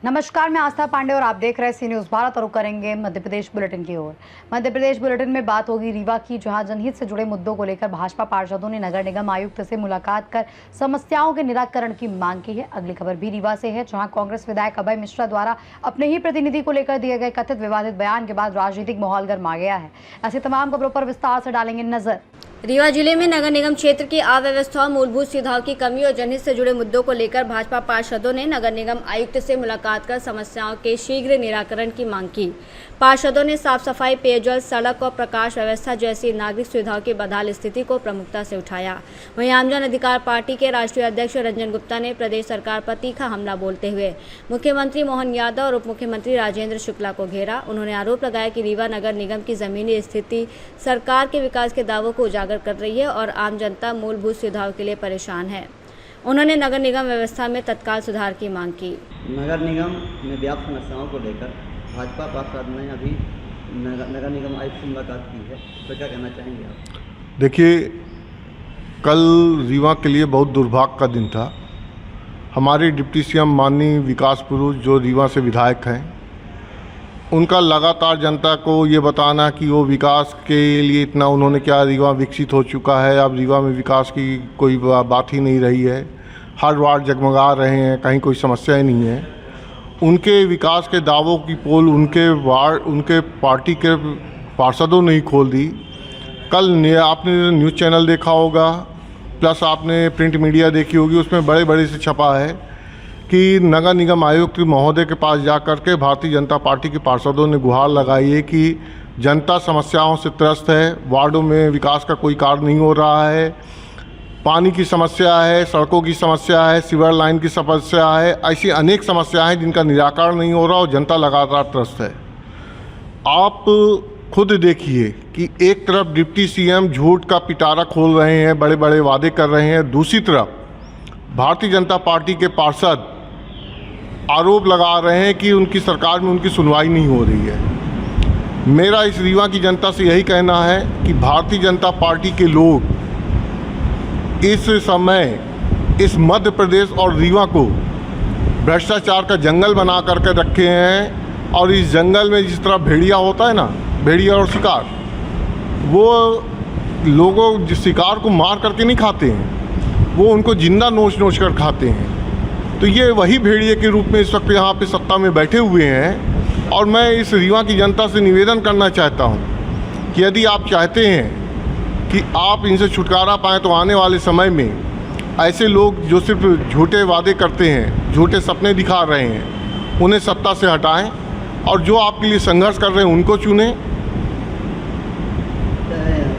नमस्कार, मैं आस्था पांडे और आप देख रहे हैं सी न्यूज़ भारत और करेंगे मध्य प्रदेश बुलेटिन की ओर। मध्य प्रदेश बुलेटिन में बात होगी रीवा की, जहां जनहित से जुड़े मुद्दों को लेकर भाजपा पार्षदों ने नगर निगम आयुक्त से मुलाकात कर समस्याओं के निराकरण की मांग की है। अगली खबर भी रीवा से है, जहां कांग्रेस विधायक अभय मिश्रा द्वारा अपने ही प्रतिनिधि को लेकर दिए गए कथित विवादित बयान के बाद राजनीतिक माहौल गर्मा गया है। ऐसी तमाम खबरों पर विस्तार से डालेंगे नजर। रीवा जिले में नगर निगम क्षेत्र की अव्यवस्था, मूलभूत सुविधाओं की कमी और जनहित से जुड़े मुद्दों को लेकर भाजपा पार्षदों ने नगर निगम आयुक्त से मुलाकात कर समस्याओं के शीघ्र निराकरण की मांग की। पार्षदों ने साफ सफाई, पेयजल, सड़क और प्रकाश व्यवस्था जैसी नागरिक सुविधाओं की बदहाल स्थिति को प्रमुखता से उठाया। वहीं आम जन अधिकार पार्टी के राष्ट्रीय अध्यक्ष रंजन गुप्ता ने प्रदेश सरकार पर तीखा हमला बोलते हुए मुख्यमंत्री मोहन यादव और उप मुख्यमंत्री राजेंद्र शुक्ला को घेरा। उन्होंने आरोप लगाया कि रीवा नगर निगम की जमीनी स्थिति सरकार के विकास के दावों को उजागर कर रही है और आम जनता मूलभूत सुविधाओं के लिए परेशान है। उन्होंने नगर निगम व्यवस्था में तत्काल सुधार की मांग की। नगर निगम में व्याप्त समस्याओं को लेकर भाजपा पार्षद ने अभी नगर निगम आयुक्त से मुलाकात की है, तो क्या कहना चाहेंगे आप? देखिए, कल रीवा के लिए बहुत दुर्भाग्य का दिन था। हमारे डिप्टी सीएम माननीय विकास पुरुष जो रीवा से विधायक हैं, उनका लगातार जनता को ये बताना कि वो विकास के लिए इतना उन्होंने क्या, रीवा विकसित हो चुका है, अब रीवा में विकास की कोई बात ही नहीं रही है, हर वार्ड जगमगा रहे हैं, कहीं कोई समस्या ही नहीं है। उनके विकास के दावों की पोल उनके पार्टी के पार्षदों ने ही खोल दी। कल आपने न्यूज़ चैनल देखा होगा, प्लस आपने प्रिंट मीडिया देखी होगी, उसमें बड़े बड़े से छपा है कि नगर निगम आयुक्त महोदय के पास जाकर के भारतीय जनता पार्टी के पार्षदों ने गुहार लगाई है कि जनता समस्याओं से त्रस्त है, वार्डों में विकास का कोई कार्य नहीं हो रहा है, पानी की समस्या है, सड़कों की समस्या है, सीवर लाइन की समस्या है, ऐसी अनेक समस्याएं हैं जिनका निराकरण नहीं हो रहा और जनता लगातार त्रस्त है। आप खुद देखिए कि एक तरफ डिप्टी सीएम झूठ का पिटारा खोल रहे हैं, बड़े बड़े वादे कर रहे हैं, दूसरी तरफ भारतीय जनता पार्टी के पार्षद आरोप लगा रहे हैं कि उनकी सरकार में उनकी सुनवाई नहीं हो रही है। मेरा इस रीवा की जनता से यही कहना है कि भारतीय जनता पार्टी के लोग इस समय इस मध्य प्रदेश और रीवा को भ्रष्टाचार का जंगल बना करके रखे हैं और इस जंगल में जिस तरह भेड़िया होता है ना, भेड़िया और शिकार, वो लोगों शिकार को मार करके नहीं खाते हैं, वो उनको जिंदा नोच नोच कर खाते हैं। तो ये वही भेड़िए के रूप में इस वक्त यहाँ पे सत्ता में बैठे हुए हैं। और मैं इस रीवा की जनता से निवेदन करना चाहता हूँ कि यदि आप चाहते हैं कि आप इनसे छुटकारा पाएँ तो आने वाले समय में ऐसे लोग जो सिर्फ झूठे वादे करते हैं, झूठे सपने दिखा रहे हैं, उन्हें सत्ता से हटाएं और जो आपके लिए संघर्ष कर रहे हैं उनको चुनें।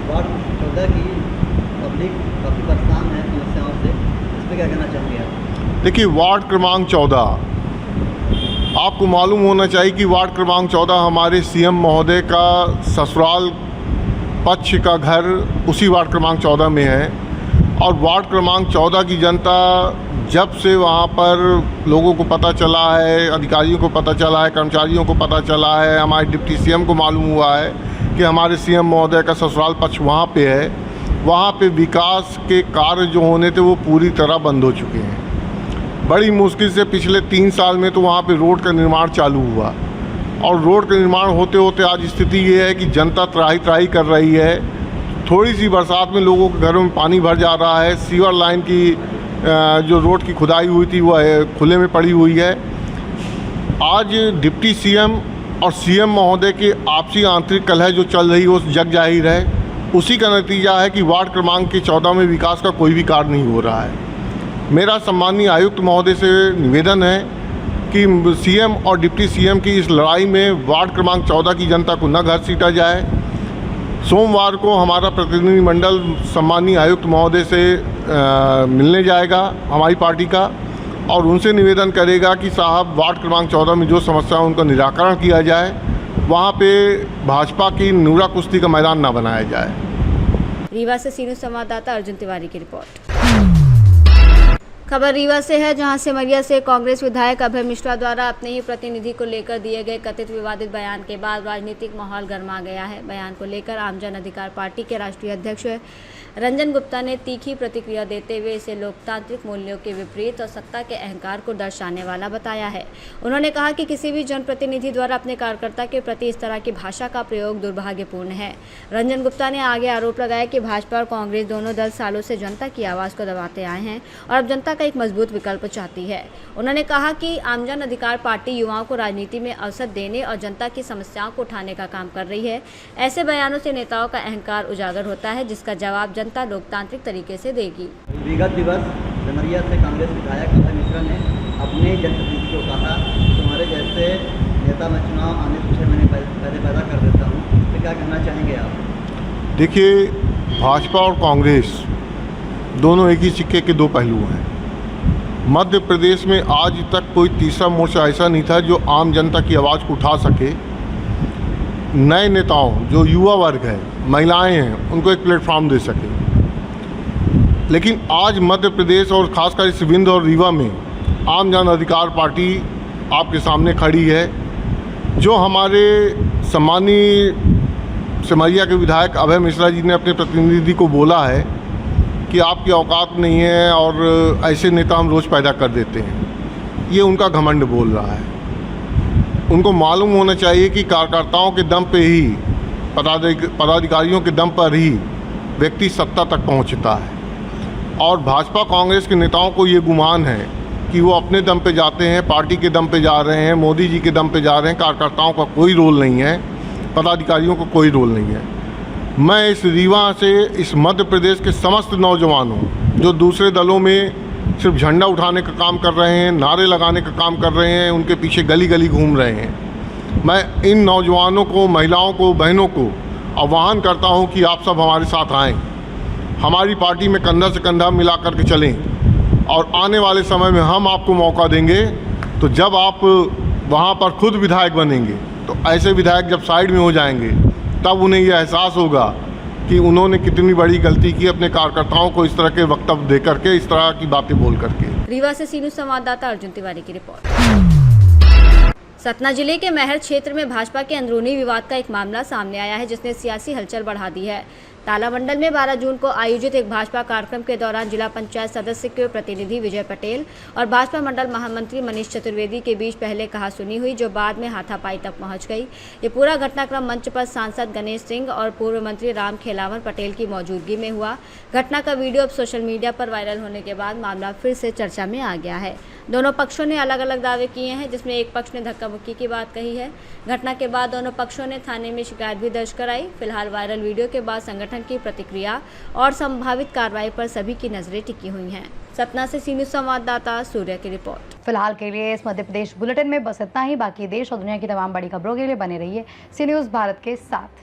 वार्ड 14 की पब्लिक काफ़ी परेशान है समस्याओं से, इस पर क्या कहना चाहेंगे आप? देखिए, वार्ड क्रमांक 14, आपको मालूम होना चाहिए कि वार्ड क्रमांक 14 हमारे सीएम महोदय का ससुराल पक्ष का घर उसी वार्ड क्रमांक 14 में है। और वार्ड क्रमांक 14 की जनता जब से वहाँ पर लोगों को पता चला है, अधिकारियों को पता चला है, कर्मचारियों को पता चला है, हमारे डिप्टी सीएम को मालूम हुआ है कि हमारे सीएम महोदय का ससुराल पक्ष वहाँ पे है, वहाँ पे विकास के कार्य जो होने थे वो पूरी तरह बंद हो चुके हैं। बड़ी मुश्किल से पिछले 3 साल में तो वहाँ पे रोड का निर्माण चालू हुआ और रोड का निर्माण होते होते आज स्थिति ये है कि जनता त्राही त्राही कर रही है। थोड़ी सी बरसात में लोगों के घरों में पानी भर जा रहा है, सीवर लाइन की जो रोड की खुदाई हुई थी वो खुले में पड़ी हुई है। आज डिप्टी सीएम और सीएम महोदय के आपसी आंतरिक कलह जो चल रही है वो जग जाहिर है। उसी का नतीजा है कि वार्ड क्रमांक के 14 में विकास का कोई भी कार्य नहीं हो रहा है। मेरा सम्मानीय आयुक्त महोदय से निवेदन है कि सीएम और डिप्टी सीएम की इस लड़ाई में वार्ड क्रमांक 14 की जनता को न घसीटा जाए। सोमवार को हमारा प्रतिनिधिमंडल सम्मानीय आयुक्त महोदय से मिलने जाएगा हमारी पार्टी का और उनसे निवेदन करेगा कि साहब वार्ड क्रमांक 14 में जो समस्या है उनका निराकरण किया जाए, वहाँ पे भाजपा की नूरा कुश्ती का मैदान ना बनाया जाए। रीवा से सी न्यूज़ संवाददाता अर्जुन तिवारी की रिपोर्ट। खबर रीवा से है, जहां सिमरिया से कांग्रेस विधायक अभय मिश्रा द्वारा अपने ही प्रतिनिधि को लेकर दिए गए कथित विवादित बयान के बाद राजनीतिक माहौल गर्मा गया है। बयान को लेकर आम जन अधिकार पार्टी के राष्ट्रीय अध्यक्ष रंजन गुप्ता ने तीखी प्रतिक्रिया देते हुए इसे लोकतांत्रिक मूल्यों के विपरीत और सत्ता के अहंकार को दर्शाने वाला बताया है। उन्होंने कहा कि किसी भी जनप्रतिनिधि द्वारा अपने कार्यकर्ता के प्रति इस तरह की भाषा का प्रयोग दुर्भाग्यपूर्ण है। रंजन गुप्ता ने आगे आरोप लगाया कि भाजपा और कांग्रेस दोनों दल सालों से जनता की आवाज़ को दबाते आए हैं और अब जनता का एक मजबूत विकल्प चाहती है। उन्होंने कहा कि आमजन अधिकार पार्टी युवाओं को राजनीति में अवसर देने और जनता की समस्याओं को उठाने का काम कर रही है। ऐसे बयानों से नेताओं का अहंकार उजागर होता है, जिसका जवाब जनता लोकतांत्रिक तरीके से देगी। विगत दिवस सिमरिया से कांग्रेस विधायक अभय मिश्रा ने अपने जनप्रतिनिधि को कहा, तुम्हारे जैसे नेता मैं चुनाव आने से 6 महीने पहले पैदा कर देता हूँ, तो क्या कहना चाहेंगे आप? देखिए, भाजपा और कांग्रेस दोनों एक ही सिक्के के दो पहलू हैं। मध्य प्रदेश में आज तक कोई तीसरा मोर्चा ऐसा नहीं था जो आम जनता की आवाज़ को उठा सके, नए नेताओं जो युवा वर्ग है, महिलाएं हैं, उनको एक प्लेटफॉर्म दे सके। लेकिन आज मध्य प्रदेश और खासकर इस विंध्य और रीवा में आम जन अधिकार पार्टी आपके सामने खड़ी है। जो हमारे सम्मानीय सिमरिया के विधायक अभय मिश्रा जी ने अपने प्रतिनिधि को बोला है कि आपकी औकात नहीं है और ऐसे नेता हम रोज़ पैदा कर देते हैं, ये उनका घमंड बोल रहा है। उनको मालूम होना चाहिए कि कार्यकर्ताओं के दम पे ही, पदाधिकारियों के दम पर ही व्यक्ति सत्ता तक पहुंचता है। और भाजपा कांग्रेस के नेताओं को ये गुमान है कि वो अपने दम पे जाते हैं, पार्टी के दम पे जा रहे हैं, मोदी जी के दम पे जा रहे हैं। कार्यकर्ताओं का कोई रोल नहीं है, पदाधिकारियों का कोई रोल नहीं है। मैं इस रीवा से इस मध्य प्रदेश के समस्त नौजवानों जो दूसरे दलों में सिर्फ झंडा उठाने का काम कर रहे हैं, नारे लगाने का काम कर रहे हैं, उनके पीछे गली गली घूम रहे हैं, मैं इन नौजवानों को, महिलाओं को, बहनों को आह्वान करता हूं कि आप सब हमारे साथ आएं, हमारी पार्टी में कंधा से कंधा मिला करके चलें और आने वाले समय में हम आपको मौका देंगे। तो जब आप वहाँ पर खुद विधायक बनेंगे तो ऐसे विधायक जब साइड में हो जाएंगे तब उन्हें यह एहसास होगा कि उन्होंने कितनी बड़ी गलती की अपने कार्यकर्ताओं को इस तरह के वक्तव्य दे करके, इस तरह की बातें बोल करके। रीवा से सी न्यूज़ संवाददाता अर्जुन तिवारी की रिपोर्ट। सतना जिले के महर क्षेत्र में भाजपा के अंदरूनी विवाद का एक मामला सामने आया है, जिसने सियासी हलचल बढ़ा दी है। तालामंडल में 12 जून को आयोजित एक भाजपा कार्यक्रम के दौरान जिला पंचायत सदस्य के प्रतिनिधि विजय पटेल और भाजपा मंडल महामंत्री मनीष चतुर्वेदी के बीच पहले कहासुनी हुई, जो बाद में हाथापाई तक पहुंच गई। ये पूरा घटनाक्रम मंच पर सांसद गणेश सिंह और पूर्व मंत्री राम खेलावन पटेल की मौजूदगी में हुआ। घटना का वीडियो अब सोशल मीडिया पर वायरल होने के बाद मामला फिर से चर्चा में आ गया है। दोनों पक्षों ने अलग अलग दावे किए हैं, जिसमें एक पक्ष ने धक्का मुक्की की बात कही है। घटना के बाद दोनों पक्षों ने थाने में शिकायत भी दर्ज कराई। फिलहाल वायरल वीडियो के बाद संगठन की प्रतिक्रिया और संभावित कार्रवाई पर सभी की नजरें टिकी हुई हैं। सतना से सी न्यूज़ संवाददाता सूर्य की रिपोर्ट। फिलहाल के लिए इस मध्य प्रदेश बुलेटिन में बस इतना ही। बाकी देश और दुनिया की तमाम बड़ी खबरों के लिए बने रहिए सी न्यूज़ भारत के साथ।